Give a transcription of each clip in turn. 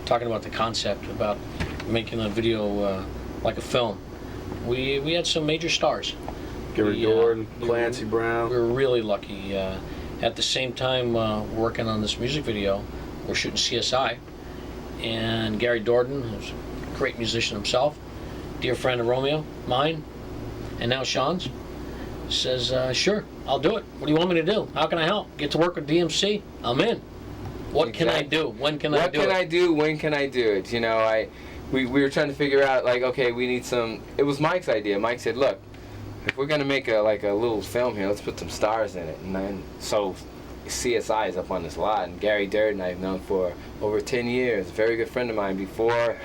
talking about the concept about making a video like a film. We had some major stars. Gary Dorn, Clancy Brown. We were really lucky. At the same time, working on this music video, we're shooting CSI, and Gary Dorn, who's a great musician himself, dear friend of Romeo, mine, and now Shawn's, says, sure, I'll do it. What do you want me to do? How can I help? Get to work with DMC? I'm in. What can I do? When can I do it? What can I do? When can I do it? You know, we were trying to figure out, like, okay, we need some. It was Mike's idea. Mike said, look, if we're gonna make a little film here, let's put some stars in it. And then so CSI is up on this lot, and Gary Durden I've known for over 10 years. Very good friend of mine. Before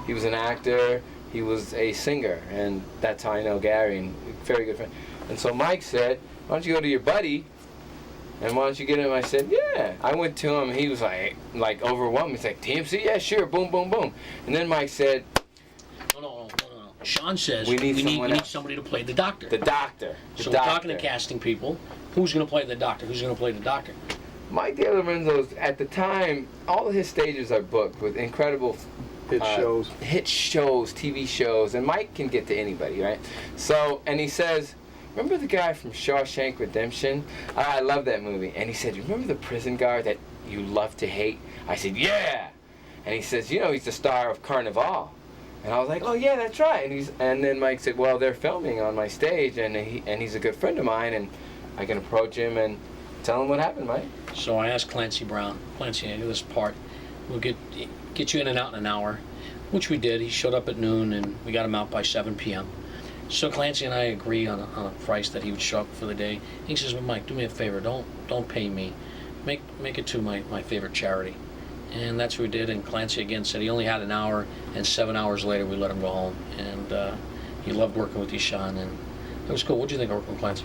he was an actor, he was a singer, and that's how I know Gary. And very good friend. And so Mike said, why don't you go to your buddy, and why don't you get him? I said, yeah. I went to him, and he was like overwhelmed. He's like, TMC? Yeah, sure. Boom, boom, boom. And then Mike said, No. Shawn says we we need else. somebody to play the doctor. The doctor. So we're talking to casting people. Who's going to play the doctor? Who's going to play the doctor? Mike DeLorenzo's, at the time, all of his stages are booked with incredible Hit shows, TV shows, and Mike can get to anybody, right? So, and he says, remember the guy from Shawshank Redemption? I love that movie. And he said, remember the prison guard that you love to hate? I said, yeah. And he says, you know, he's the star of Carnival. And I was like, oh yeah, that's right. And then Mike said, well, they're filming on my stage, and he's a good friend of mine, and I can approach him and tell him what happened, Mike. So I asked Clancy Brown, Clancy, I do this part. We'll get you in and out in an hour, which we did. He showed up at noon, and we got him out by 7 p.m. So Clancy and I agree on a price that he would show up for the day. He says, well, Mike, do me a favor. Don't pay me. Make it to my favorite charity. And that's what we did. And Clancy again said he only had an hour, and 7 hours later we let him go home. And he loved working with you, Shawn, and it was cool. What do you think of working with Clancy?